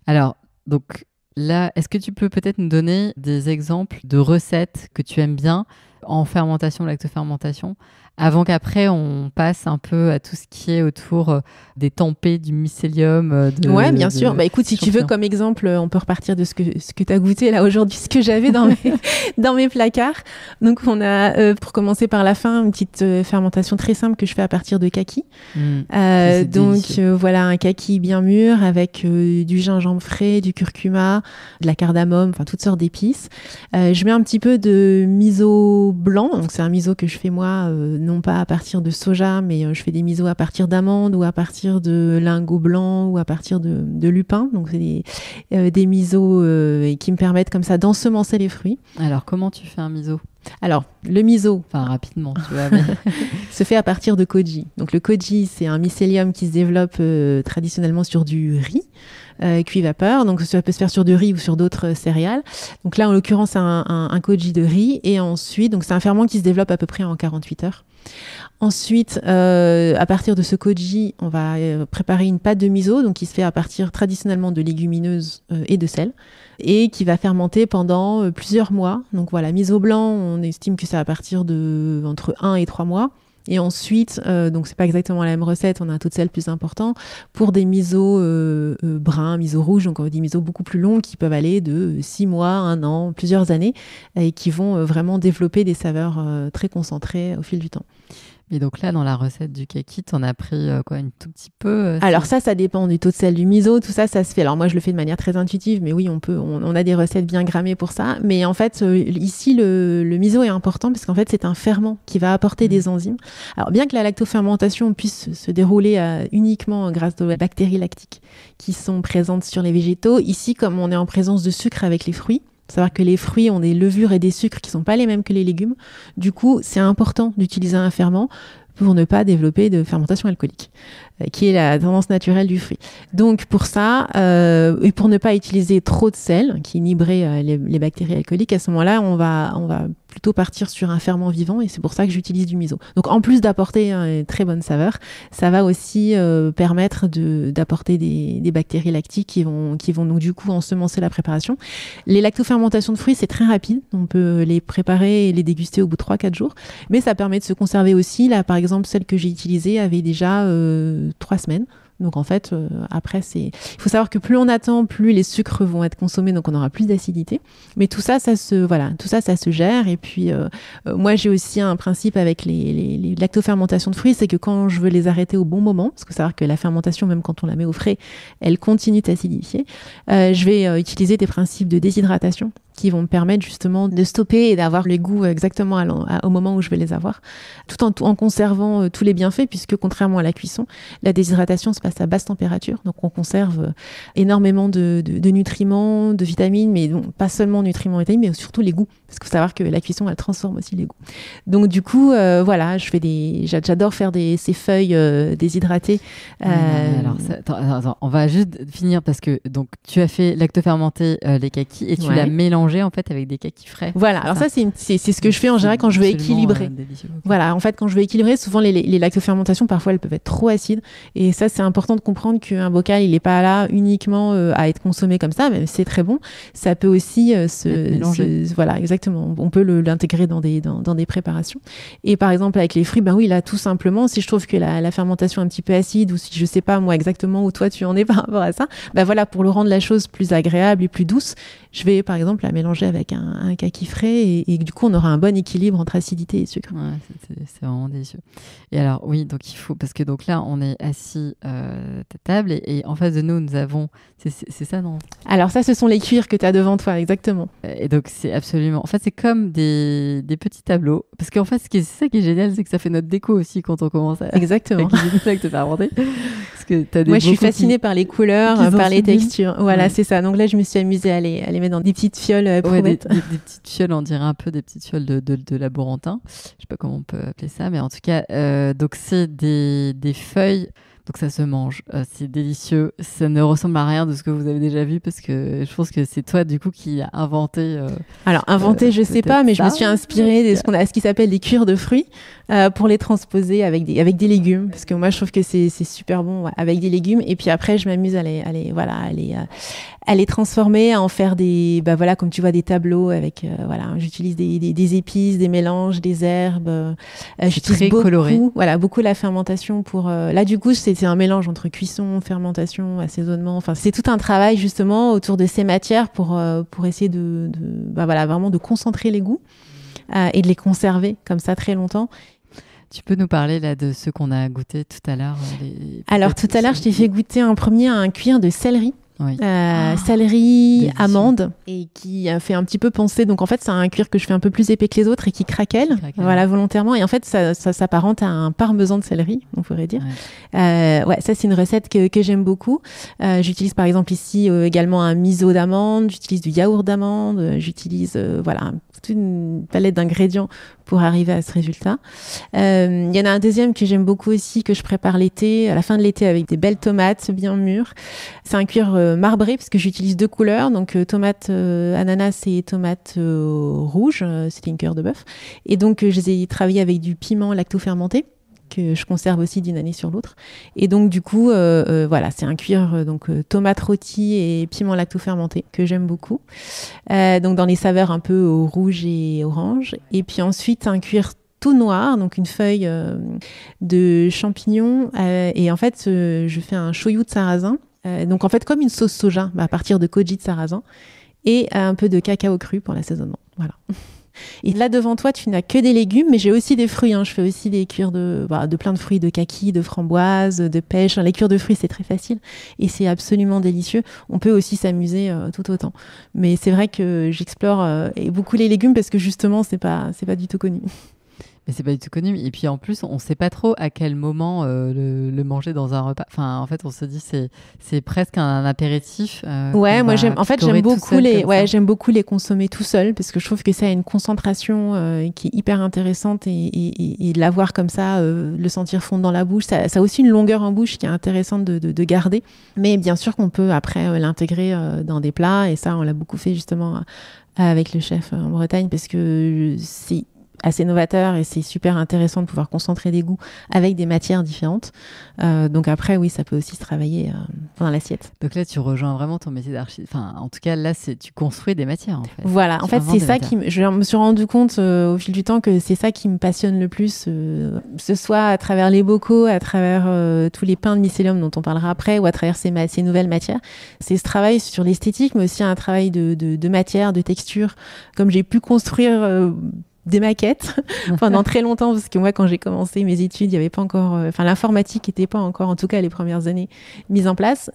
Alors, donc là, est-ce que tu peux peut-être nous donner des exemples de recettes que tu aimes bien en fermentation, lactofermentation, avant qu'après on passe un peu à tout ce qui est autour des tempés, du mycélium. Ouais, bien sûr. Bah écoute, si tu veux comme exemple, on peut repartir de ce que tu as goûté là aujourd'hui, ce que j'avais dans mes placards. Donc on a, pour commencer par la fin, une petite fermentation très simple que je fais à partir de kaki. Donc voilà, un kaki bien mûr avec du gingembre frais, du curcuma, de la cardamome, enfin toutes sortes d'épices. Je mets un petit peu de miso blanc. Donc c'est un miso que je fais moi, non pas à partir de soja, mais je fais des misos à partir d'amandes ou à partir de lingots blancs ou à partir de lupin. Donc c'est des misos qui me permettent comme ça d'ensemencer les fruits. Alors comment tu fais un miso ? Alors, le miso, enfin rapidement, tu vois, mais... se fait à partir de koji. Donc le koji, c'est un mycélium qui se développe traditionnellement sur du riz cuit vapeur. Donc ça peut se faire sur du riz ou sur d'autres céréales. Donc là, en l'occurrence, un koji de riz. Et ensuite, donc c'est un ferment qui se développe à peu près en 48 heures. Ensuite, à partir de ce koji, on va préparer une pâte de miso, donc qui se fait à partir traditionnellement de légumineuses et de sel, et qui va fermenter pendant plusieurs mois. Donc voilà, miso blanc, on estime que c'est à partir de entre 1 et 3 mois. Et ensuite, donc c'est pas exactement la même recette, on a un taux de sel plus important pour des misos bruns, misos rouges, donc des misos beaucoup plus longs qui peuvent aller de 6 mois, 1 an, plusieurs années, et qui vont vraiment développer des saveurs très concentrées au fil du temps. Et donc là, dans la recette du kaki, t'en as pris quoi, un tout petit peu Alors ça dépend du taux de sel du miso, tout ça se fait. Alors moi, je le fais de manière très intuitive, mais oui, on a des recettes bien grammées pour ça. Mais en fait, ici, le miso est important parce qu'en fait, c'est un ferment qui va apporter des enzymes. Alors bien que la lactofermentation puisse se dérouler uniquement grâce aux bactéries lactiques qui sont présentes sur les végétaux, ici, comme on est en présence de sucre avec les fruits, savoir que les fruits ont des levures et des sucres qui sont pas les mêmes que les légumes. Du coup, c'est important d'utiliser un ferment pour ne pas développer de fermentation alcoolique, qui est la tendance naturelle du fruit. Donc pour ça, et pour ne pas utiliser trop de sel, qui inhiberait les bactéries alcooliques, à ce moment-là, on va plutôt partir sur un ferment vivant, et c'est pour ça que j'utilise du miso. Donc en plus d'apporter une très bonne saveur, ça va aussi permettre d'apporter des bactéries lactiques qui vont donc du coup ensemencer la préparation. Les lactofermentations de fruits, c'est très rapide, on peut les préparer et les déguster au bout de 3-4 jours, mais ça permet de se conserver aussi. Là, par exemple, celle que j'ai utilisée avait déjà 3 semaines. Donc en fait, après, il faut savoir que plus on attend, plus les sucres vont être consommés, donc on aura plus d'acidité. Mais tout ça, ça se gère. Et puis, moi, j'ai aussi un principe avec les lactofermentations de fruits, c'est que quand je veux les arrêter au bon moment, parce que savoir que la fermentation, même quand on la met au frais, elle continue d'acidifier, je vais utiliser des principes de déshydratation qui vont me permettre justement de stopper et d'avoir les goûts exactement au moment où je vais les avoir, tout en conservant tous les bienfaits, puisque contrairement à la cuisson, la déshydratation se passe à basse température, donc on conserve énormément de nutriments, de vitamines, mais non, pas seulement nutriments et vitamines, mais surtout les goûts, parce qu'il faut savoir que la cuisson, elle transforme aussi les goûts. Donc du coup, voilà, j'adore faire ces feuilles déshydratées. Alors, attends, on va juste finir, parce que donc tu as fait lactofermenter les kakis et tu l'as mélangé en fait avec des kakis frais. Voilà, alors ça c'est ce que je fais en général quand je veux équilibrer. Voilà, en fait quand je veux équilibrer, souvent les lactofermentations parfois elles peuvent être trop acides, et ça c'est important de comprendre qu'un bocal il n'est pas là uniquement à être consommé comme ça, même si c'est très bon, ça peut aussi voilà, exactement, on peut l'intégrer dans des préparations. Et par exemple avec les fruits, ben oui, là tout simplement, si je trouve que la fermentation est un petit peu acide, ou si je sais pas moi exactement où toi tu en es par rapport à ça, ben voilà, pour le rendre la chose plus agréable et plus douce, je vais par exemple la mélanger avec un kaki frais, et du coup on aura un bon équilibre entre acidité et sucre. Ouais, c'est vraiment délicieux. Et alors oui, donc il faut, parce que donc là on est assis à table, et en face de nous avons, c'est ça, non? Alors ça, ce sont les cuirs que tu as devant toi, exactement. Et donc c'est absolument, en fait c'est comme des petits tableaux, parce qu'en fait c'est ça qui est génial, c'est que ça fait notre déco aussi quand on commence à exactement te fermenter. Parce que t'as moi je suis fascinée par les couleurs, par les textures. Voilà, c'est ça. Donc là je me suis amusée à les mettre dans des petites fioles des petites fioles, on dirait un peu des petites fioles de laborantin. Je sais pas comment on peut appeler ça, mais en tout cas, donc c'est des feuilles. Donc ça se mange, c'est délicieux. Ça ne ressemble à rien de ce que vous avez déjà vu, parce que je pense que c'est toi du coup qui a inventé. Alors inventé, je sais pas, mais je me suis inspirée de ce qui s'appelle des cuirs de fruits. pour les transposer avec des légumes, parce que moi je trouve que c'est super bon avec des légumes. Et puis après, je m'amuse à les transformer, à en faire comme tu vois, des tableaux avec, j'utilise des épices, des mélanges, des herbes. J'utilise beaucoup la fermentation pour, là du coup, c'est un mélange entre cuisson, fermentation, assaisonnement. Enfin, c'est tout un travail justement autour de ces matières pour essayer vraiment de concentrer les goûts et de les conserver comme ça très longtemps. Tu peux nous parler là de ce qu'on a goûté tout à l'heure Alors tout à l'heure, je t'ai fait goûter un cuir de céleri. Oui. Céleri, amande, et qui a fait un petit peu penser. Donc en fait, c'est un cuir que je fais un peu plus épais que les autres et qui craquelle, volontairement. Et en fait, ça s'apparente à un parmesan de céleri, on pourrait dire. Ça c'est une recette que j'aime beaucoup. J'utilise par exemple ici également un miso d'amande. J'utilise du yaourt d'amande. J'utilise toute une palette d'ingrédients pour arriver à ce résultat. Il y en a un deuxième que j'aime beaucoup aussi, que je prépare l'été, à la fin de l'été, avec des belles tomates bien mûres. C'est un cuir marbré, parce que j'utilise 2 couleurs, donc tomate ananas et tomate rouge, c'est une cœur de bœuf. Et donc, je les ai travaillés avec du piment lacto-fermenté, que je conserve aussi d'une année sur l'autre. Et donc, du coup, c'est un cuir tomate rôtie et piment lacto-fermenté que j'aime beaucoup. Donc, dans les saveurs un peu au rouge et orange. Et puis ensuite, un cuir tout noir, donc une feuille de champignons. Et en fait, je fais un shoyu de sarrasin. Donc, en fait, comme une sauce soja, à partir de koji de sarrasin. Et un peu de cacao cru pour l'assaisonnement. Voilà. Et là, devant toi, tu n'as que des légumes, mais j'ai aussi des fruits. Je fais aussi des cuirs de plein de fruits, de kaki, de framboises, de pêche. Les cuirs de fruits, c'est très facile et c'est absolument délicieux. On peut aussi s'amuser tout autant. Mais c'est vrai que j'explore beaucoup les légumes parce que justement, c'est pas du tout connu. Mais c'est pas du tout connu. Et puis en plus, on sait pas trop à quel moment le manger dans un repas. Enfin, en fait, on se dit c'est presque un apéritif. Moi j'aime beaucoup les consommer tout seul parce que je trouve que ça a une concentration qui est hyper intéressante et de l'avoir comme ça, le sentir fondre dans la bouche, ça a aussi une longueur en bouche qui est intéressante de garder. Mais bien sûr qu'on peut après l'intégrer dans des plats, et ça on l'a beaucoup fait justement avec le chef en Bretagne parce que c'est assez novateur et c'est super intéressant de pouvoir concentrer des goûts avec des matières différentes. Donc après, oui, ça peut aussi se travailler dans l'assiette. Donc là, tu rejoins vraiment ton métier d'architecte. Enfin, en tout cas, là, tu construis des matières, en fait. Voilà, en fait, c'est ça je me suis rendu compte au fil du temps que c'est ça qui me passionne le plus, ce soit à travers les bocaux, à travers tous les pains de mycélium dont on parlera après, ou à travers ces nouvelles matières. C'est ce travail sur l'esthétique, mais aussi un travail de matière, de texture. Comme j'ai pu construire des maquettes pendant très longtemps, parce que moi, quand j'ai commencé mes études, il y avait pas encore, l'informatique n'était pas encore, en tout cas les premières années, mise en place.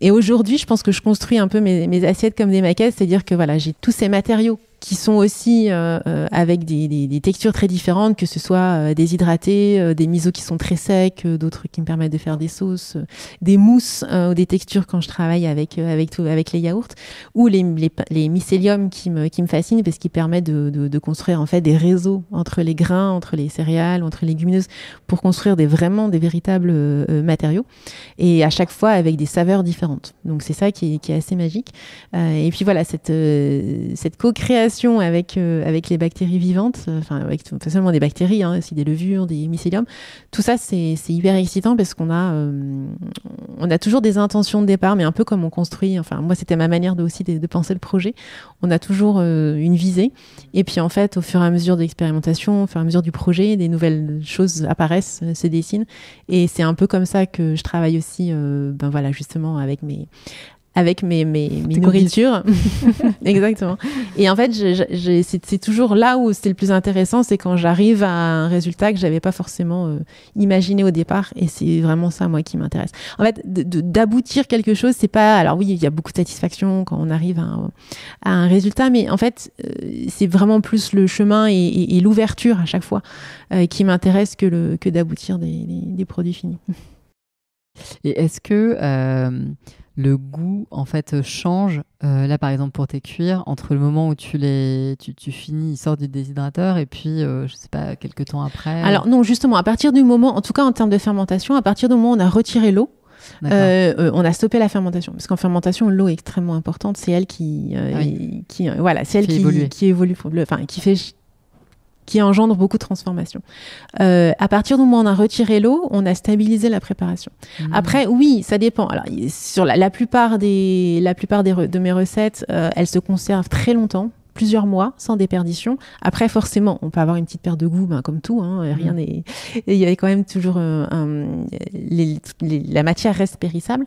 Et aujourd'hui, je pense que je construis un peu mes assiettes comme des maquettes, c'est-à-dire que j'ai tous ces matériaux qui sont aussi avec des textures très différentes, que ce soit déshydratés, des misos qui sont très secs, d'autres qui me permettent de faire des sauces, des mousses ou des textures quand je travaille avec les yaourts, ou les mycéliums qui me fascinent parce qu'ils permettent de construire en fait des réseaux entre les grains, entre les céréales, entre les légumineuses, pour construire des véritables matériaux, et à chaque fois avec des saveurs différentes. Donc c'est ça qui est assez magique. Et puis voilà, cette co-création avec les bactéries vivantes, pas seulement des bactéries, aussi des levures, des mycéliums, tout ça c'est hyper excitant parce qu'on a toujours des intentions de départ, mais un peu comme on construit, moi c'était ma manière de penser le projet, on a toujours une visée, et puis en fait au fur et à mesure de l'expérimentation, au fur et à mesure du projet, des nouvelles choses apparaissent, se dessinent, et c'est un peu comme ça que je travaille aussi justement avec mes nourritures. Exactement. Et en fait, c'est toujours là où c'est le plus intéressant, c'est quand j'arrive à un résultat que j'avais pas forcément imaginé au départ, et c'est vraiment ça, moi, qui m'intéresse. En fait, d'aboutir quelque chose, c'est pas... Alors oui, il y a beaucoup de satisfaction quand on arrive à un résultat, mais en fait, c'est vraiment plus le chemin et l'ouverture à chaque fois qui m'intéresse que d'aboutir des produits finis. Et est-ce que le goût en fait change là par exemple pour tes cuirs entre le moment où tu finis, ils sortent du déshydrateur, et puis je sais pas, quelques temps après? Alors non, justement, à partir du moment, en tout cas en termes de fermentation, à partir du moment où on a retiré l'eau, on a stoppé la fermentation, parce qu'en fermentation l'eau est extrêmement importante, c'est elle qui évolue, qui fait qui engendre beaucoup de transformations. À partir du moment où on a retiré l'eau, on a stabilisé la préparation. Après, oui, ça dépend. Alors, sur la plupart de mes recettes, elles se conservent très longtemps, plusieurs mois, sans déperdition. Après, forcément, on peut avoir une petite perte de goût, comme tout. Rien n'est. Il y a quand même toujours la matière reste périssable.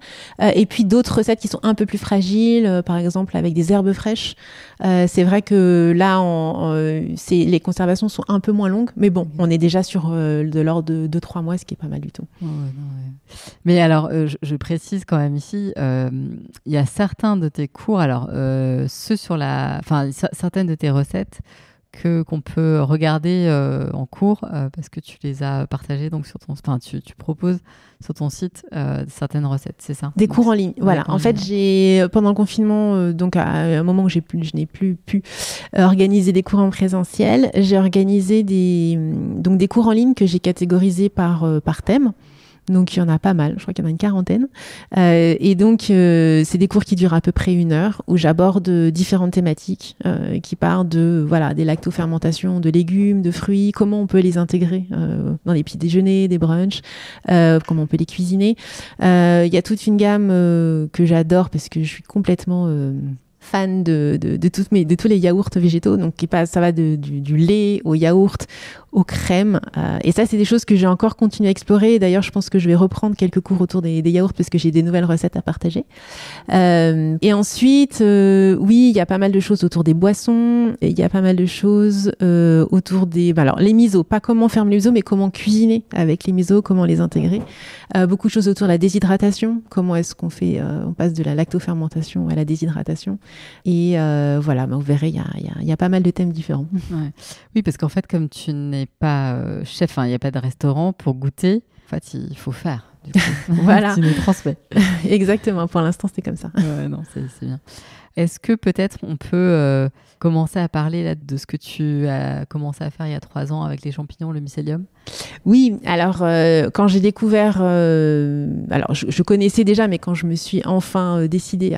Et puis d'autres recettes qui sont un peu plus fragiles, par exemple avec des herbes fraîches. C'est vrai que là, les conservations sont un peu moins longues, mais bon, on est déjà sur de l'ordre de 2-3 mois, ce qui est pas mal du tout. Mais alors, je précise quand même ici, il y a certains de tes cours, alors ceux sur certaines de tes recettes qu'on peut regarder en cours parce que tu les as partagées donc tu proposes sur ton site certaines recettes, c'est ça? Des cours en ligne, voilà. En fait, pendant le confinement, donc à un moment où je n'ai plus pu organiser des cours en présentiel, j'ai organisé des cours en ligne que j'ai catégorisés par thème. Donc, il y en a pas mal. Je crois qu'il y en a une 40aine. Et donc, c'est des cours qui durent à peu près 1 heure où j'aborde différentes thématiques qui partent des lactofermentations de légumes, de fruits, comment on peut les intégrer dans les petits déjeuners, des brunchs, comment on peut les cuisiner. Il y a toute une gamme que j'adore parce que je suis complètement fan de tous les yaourts végétaux. Donc, ça va du lait au yaourt, aux crèmes. Et ça, c'est des choses que j'ai encore continué à explorer. D'ailleurs, je pense que je vais reprendre quelques cours autour des yaourts parce que j'ai des nouvelles recettes à partager. Et ensuite, oui, il y a pas mal de choses autour des boissons. Il y a pas mal de choses autour alors, les misos. Pas comment faire les misos, mais comment cuisiner avec les misos, comment les intégrer. Beaucoup de choses autour de la déshydratation. Comment est-ce qu'on fait on passe de la lactofermentation à la déshydratation. Et vous verrez, il y a pas mal de thèmes différents. Ouais. Oui, parce qu'en fait, comme tu n'es pas chef, il n'y a pas de restaurant pour goûter. En fait, il faut faire. Du coup. Voilà. Tu nous transmets. Exactement. Pour l'instant, c'est comme ça. Ouais, non, c'est bien. Est-ce que peut-être on peut commencer à parler là, de ce que tu as commencé à faire il y a 3 ans avec les champignons, le mycélium? Oui, alors quand j'ai découvert, je connaissais déjà, mais quand je me suis enfin décidée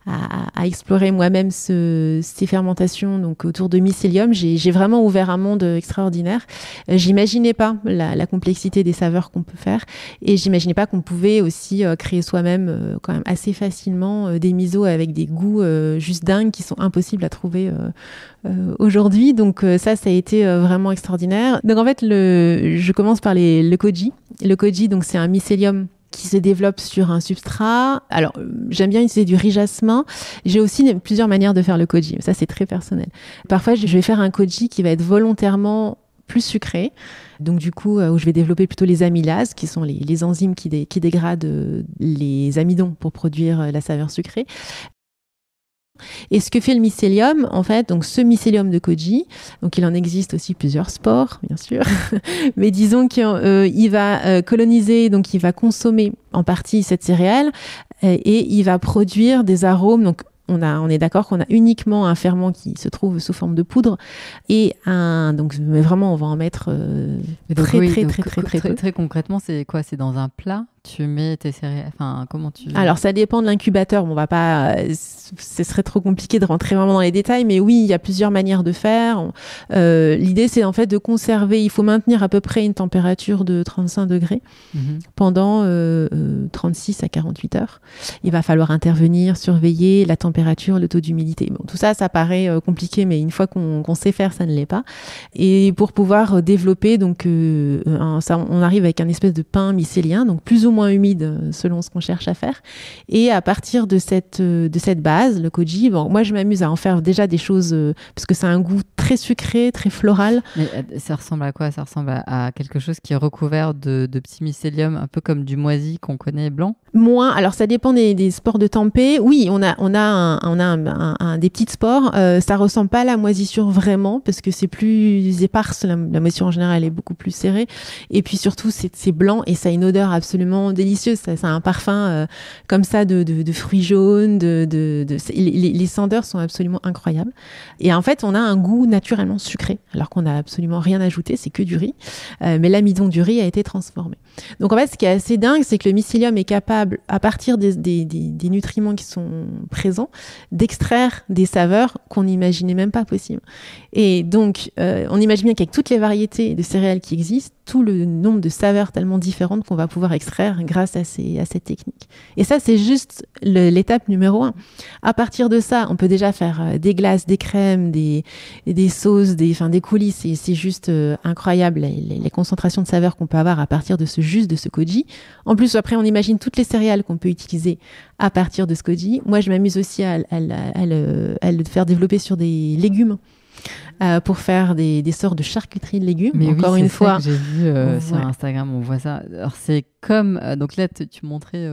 à explorer moi-même ces fermentations donc autour de mycélium, j'ai vraiment ouvert un monde extraordinaire. J'imaginais pas la complexité des saveurs qu'on peut faire, et j'imaginais pas qu'on pouvait aussi créer soi-même quand même assez facilement des misos avec des goûts juste dingues qui sont impossibles à trouver aujourd'hui. Donc ça a été vraiment extraordinaire. Donc en fait, je commence par le koji. Le koji, donc c'est un mycélium qui se développe sur un substrat. Alors, j'aime bien utiliser du riz jasmin. J'ai aussi plusieurs manières de faire le koji. Ça, c'est très personnel. Parfois, je vais faire un koji qui va être volontairement plus sucré. Donc du coup, où je vais développer plutôt les amylases, qui sont les enzymes qui dégradent les amidons pour produire la saveur sucrée. Et ce que fait le mycélium, en fait, donc ce mycélium de koji, donc il en existe aussi plusieurs spores, bien sûr, mais disons qu'il va coloniser, donc il va consommer en partie cette céréale et il va produire des arômes. Donc on est d'accord qu'on a uniquement un ferment qui se trouve sous forme de poudre et mais vraiment on va en mettre très concrètement, c'est quoi? C'est dans un plat? Tu mets tes céréales, comment tu... Alors, ça dépend de l'incubateur. On va pas... ce serait trop compliqué de rentrer vraiment dans les détails, mais oui, il y a plusieurs manières de faire. L'idée, c'est en fait de conserver. Il faut maintenir à peu près une température de 35 degrés pendant 36 à 48 heures. Il va falloir intervenir, surveiller la température, le taux d'humidité. Bon, tout ça, ça paraît compliqué, mais une fois qu'on sait faire, ça ne l'est pas. Et pour pouvoir développer, donc, on arrive avec un espèce de pain mycélien, donc plus ou moins humide selon ce qu'on cherche à faire. Et à partir de cette base, le koji, moi je m'amuse à en faire déjà des choses parce que c'est un goût très sucré, très floral. Mais ça ressemble à quoi? Ça ressemble à quelque chose qui est recouvert de petits mycéliums, un peu comme du moisi qu'on connaît blanc? Moins. Alors ça dépend des spores de tempeh. Oui, on a des petites spores. Ça ressemble pas à la moisissure vraiment parce que c'est plus éparse. La moisissure en général elle est beaucoup plus serrée. Et puis surtout c'est blanc et ça a une odeur absolument délicieuse. Ça a un parfum comme ça de fruits jaunes. Les senteurs sont absolument incroyables. Et en fait on a un goût naturellement sucré alors qu'on n'a absolument rien ajouté. C'est que du riz. Mais l'amidon du riz a été transformé. Donc en fait ce qui est assez dingue c'est que le mycélium est capable à partir des nutriments qui sont présents, d'extraire des saveurs qu'on n'imaginait même pas possibles. Et donc, on imagine bien qu'avec toutes les variétés de céréales qui existent, tout le nombre de saveurs tellement différentes qu'on va pouvoir extraire grâce à cette technique. Et ça, c'est juste l'étape numéro 1. À partir de ça, on peut déjà faire des glaces, des crèmes, des sauces, des coulis. C'est juste incroyable les concentrations de saveurs qu'on peut avoir à partir de ce koji. En plus, après, on imagine toutes les céréales qu'on peut utiliser à partir de ce koji. Moi, je m'amuse aussi à le faire développer sur des légumes. Pour faire des sortes de charcuterie de légumes. Mais encore oui, une fois, j'ai vu sur Instagram, on voit ça. Alors c'est comme donc là tu montrais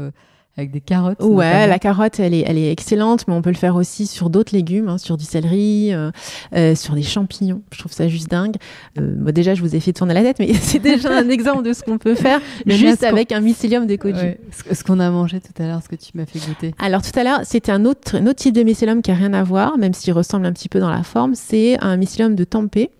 avec des carottes. Ouais, notamment. la carotte, elle est excellente, mais on peut le faire aussi sur d'autres légumes, sur du céleri, sur des champignons. Je trouve ça juste dingue. Déjà, je vous ai fait tourner la tête, mais c'est déjà un exemple de ce qu'on peut faire juste avec un mycélium de koji. Ouais. Ce qu'on a mangé tout à l'heure, ce que tu m'as fait goûter. Alors tout à l'heure, c'était un autre type de mycélium qui a rien à voir, même s'il ressemble un petit peu dans la forme. C'est un mycélium de tempeh.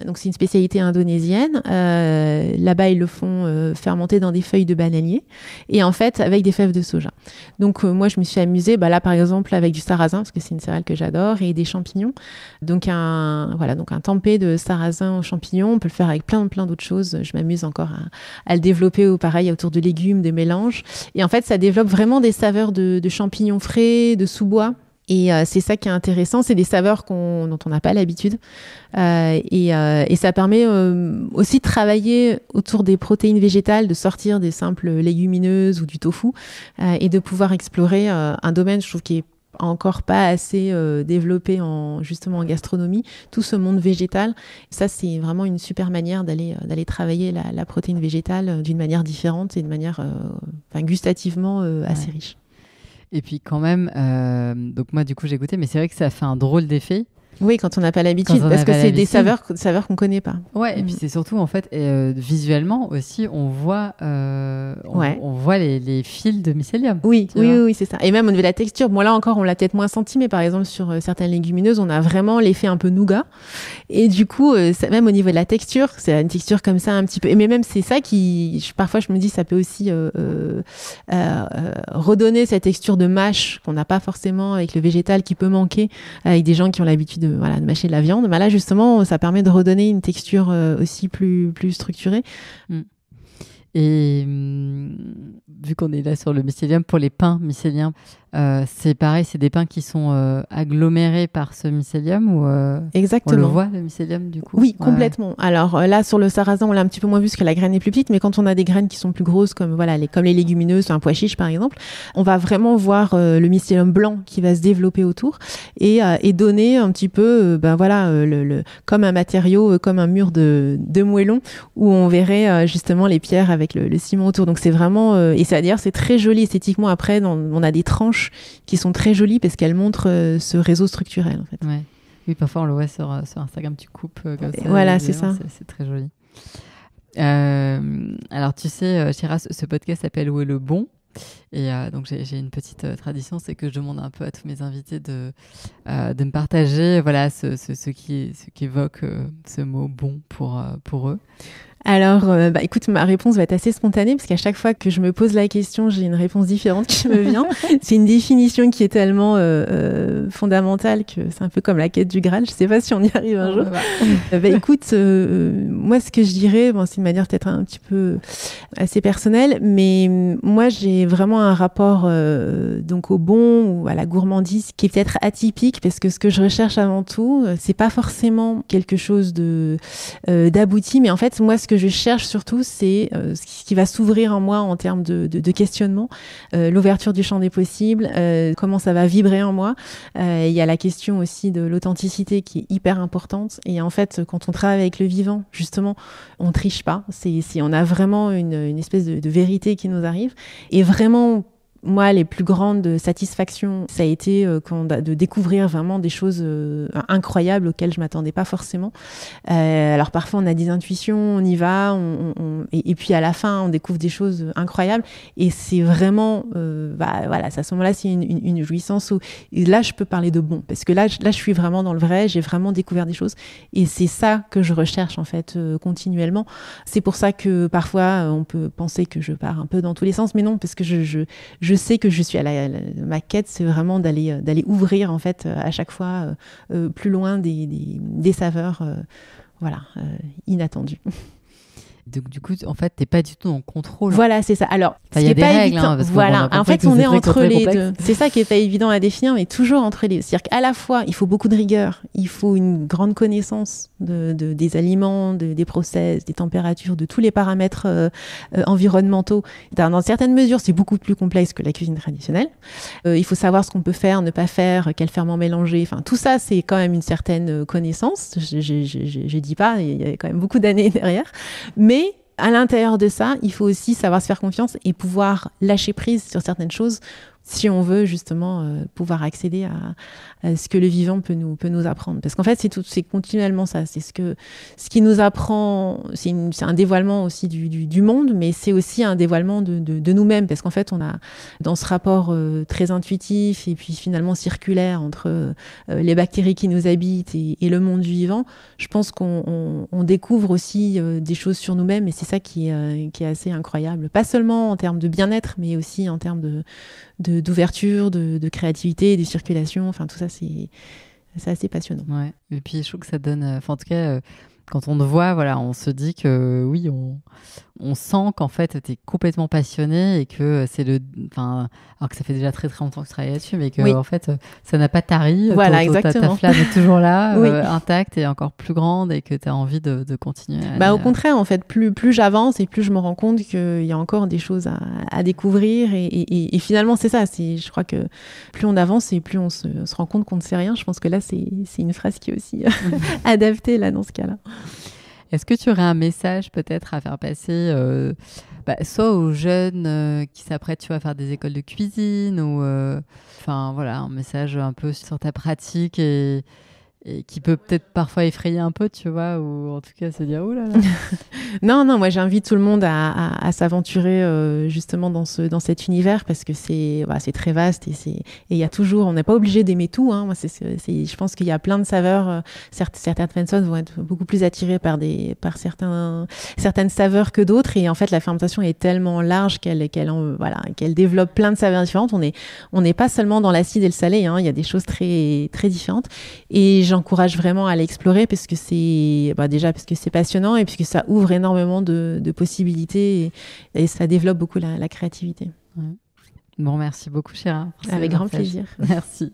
Donc c'est une spécialité indonésienne. Là-bas, ils le font fermenter dans des feuilles de bananier et en fait avec des fèves de soja. Donc moi, je me suis amusée là par exemple avec du sarrasin parce que c'est une céréale que j'adore et des champignons. Donc un tempeh de sarrasin aux champignons. On peut le faire avec plein d'autres choses. Je m'amuse encore à le développer pareil autour de légumes, des mélanges. Et en fait, ça développe vraiment des saveurs de champignons frais, de sous-bois. Et c'est ça qui est intéressant, c'est des saveurs dont on n'a pas l'habitude. Et ça permet aussi de travailler autour des protéines végétales, de sortir des simples légumineuses ou du tofu et de pouvoir explorer un domaine, je trouve, qui est encore pas assez développé justement en gastronomie, tout ce monde végétal. Ça, c'est vraiment une super manière d'aller travailler la protéine végétale d'une manière différente et de manière gustativement assez riche. Et puis quand même, donc moi du coup j'ai goûté, mais c'est vrai que ça fait un drôle d'effet. Oui, quand on n'a pas l'habitude, parce que c'est des saveurs qu'on connaît pas. Ouais, et puis c'est surtout en fait visuellement aussi, on voit les fils de mycélium. Oui, c'est ça. Et même au niveau de la texture, bon là encore on l'a peut-être moins senti, mais par exemple sur certaines légumineuses, on a vraiment l'effet un peu nougat. Et du coup, même au niveau de la texture, c'est une texture comme ça un petit peu. Mais même c'est ça parfois je me dis, ça peut aussi redonner cette texture de mâche qu'on n'a pas forcément avec le végétal qui peut manquer avec des gens qui ont l'habitude de mâcher de la viande. Mais là, justement, ça permet de redonner une texture aussi plus structurée. Et vu qu'on est là sur le mycélium, pour les pains mycéliens, c'est pareil, c'est des pains qui sont agglomérés par ce mycélium ou Exactement. On le voit, le mycélium, du coup? Oui, complètement. Alors là, sur le sarrasin, on l'a un petit peu moins vu parce que la graine est plus petite, mais quand on a des graines qui sont plus grosses, comme les légumineuses, un pois chiche par exemple, on va vraiment voir le mycélium blanc qui va se développer autour et donner un petit peu, comme un matériau, comme un mur de moellon où on verrait justement les pierres avec le ciment autour. Donc c'est vraiment, et ça, d'ailleurs, c'est très joli esthétiquement. Après, on a des tranches qui sont très jolies parce qu'elles montrent ce réseau structurel en fait. Ouais. Oui, parfois on le voit sur Instagram, tu coupes comme ça. Voilà, c'est ça. C'est très joli. Alors tu sais, Chira, ce podcast s'appelle Où est le bon? Et donc j'ai une petite tradition, c'est que je demande un peu à tous mes invités de me partager ce qui évoque ce mot bon pour eux. Alors, écoute, ma réponse va être assez spontanée parce qu'à chaque fois que je me pose la question, j'ai une réponse différente qui me vient. C'est une définition qui est tellement fondamentale que c'est un peu comme la quête du Graal. Je sais pas si on y arrive un jour. Écoute, moi, ce que je dirais, c'est une manière peut-être un petit peu assez personnelle, mais moi, j'ai vraiment un rapport donc au bon ou à la gourmandise qui est peut-être atypique parce que ce que je recherche avant tout, c'est pas forcément quelque chose d'abouti, mais en fait, moi, ce que je cherche surtout, c'est ce qui va s'ouvrir en moi en termes de questionnement, l'ouverture du champ des possibles, comment ça va vibrer en moi. Il y a la question aussi de l'authenticité qui est hyper importante. Et en fait, quand on travaille avec le vivant, justement, on triche pas. On a vraiment une espèce de vérité qui nous arrive. Et vraiment, moi, les plus grandes satisfactions, ça a été de découvrir vraiment des choses incroyables auxquelles je m'attendais pas forcément. Alors parfois, on a des intuitions, on y va, et puis à la fin, on découvre des choses incroyables. Et c'est vraiment, à ce moment-là, c'est une jouissance. Et là, je peux parler de bon, parce que là, je suis vraiment dans le vrai. J'ai vraiment découvert des choses, et c'est ça que je recherche en fait continuellement. C'est pour ça que parfois, on peut penser que je pars un peu dans tous les sens, mais non, parce que je je sais que je suis ma quête, c'est vraiment d'aller ouvrir en fait à chaque fois plus loin des saveurs inattendues. Donc, du coup, en fait, t'es pas du tout en contrôle. Voilà, c'est ça. Alors, il y a des règles, hein, parce voilà. En fait, on est entre les deux. C'est ça qui est pas évident à définir, mais toujours entre les deux. C'est-à-dire qu'à la fois, il faut beaucoup de rigueur, il faut une grande connaissance des aliments, des process, des températures, de tous les paramètres environnementaux. Dans certaines mesures, c'est beaucoup plus complexe que la cuisine traditionnelle. Il faut savoir ce qu'on peut faire, ne pas faire, quel ferment mélanger. Enfin, tout ça, c'est quand même une certaine connaissance. Je dis pas, il y a quand même beaucoup d'années derrière. Mais à l'intérieur de ça, il faut aussi savoir se faire confiance et pouvoir lâcher prise sur certaines choses si on veut justement pouvoir accéder à ce que le vivant peut nous apprendre. Parce qu'en fait, c'est continuellement ça. C'est ce qui nous apprend, c'est un dévoilement aussi du monde, mais c'est aussi un dévoilement de nous-mêmes. Parce qu'en fait, on a dans ce rapport très intuitif et puis finalement circulaire entre les bactéries qui nous habitent et le monde du vivant, je pense qu'on découvre aussi des choses sur nous-mêmes et c'est ça qui est assez incroyable. Pas seulement en termes de bien-être, mais aussi en termes d'ouverture, de créativité, de circulation, enfin tout ça c'est assez passionnant. Ouais. Et puis je trouve que ça donne, en tout cas, quand on te voit, voilà, on se dit que oui, on sent qu'en fait tu es complètement passionné et que c'est alors que ça fait déjà très très longtemps que tu travailles là-dessus, mais que en fait ça n'a pas tari. Voilà, exactement. Ta flamme est toujours là, intacte et encore plus grande et que tu as envie de continuer. Au contraire, en fait, plus j'avance et plus je me rends compte qu'il y a encore des choses à découvrir et finalement c'est ça. Je crois que plus on avance et plus on se rend compte qu'on ne sait rien. Je pense que là c'est une phrase qui est aussi adaptée là dans ce cas-là. Est-ce que tu aurais un message peut-être à faire passer soit aux jeunes qui s'apprêtent à faire des écoles de cuisine ou un message un peu sur ta pratique et qui peut peut-être parfois effrayer un peu, tu vois, ou en tout cas se dire « Ouh là là !» Non, moi j'invite tout le monde à s'aventurer justement dans cet univers parce que c'est très vaste et il y a toujours, on n'est pas obligé d'aimer tout. Hein. Moi, je pense qu'il y a plein de saveurs. Certaines personnes vont être beaucoup plus attirées par certaines saveurs que d'autres et en fait la fermentation est tellement large qu'elle développe plein de saveurs différentes. On n'est pas seulement dans l'acide et le salé. Hein. Il y a des choses très très différentes et j'encourage vraiment à l'explorer parce que déjà parce que c'est passionnant et puisque ça ouvre énormément de possibilités et ça développe beaucoup la créativité. Ouais. Bon, merci beaucoup, Chira. Avec grand plaisir. Merci.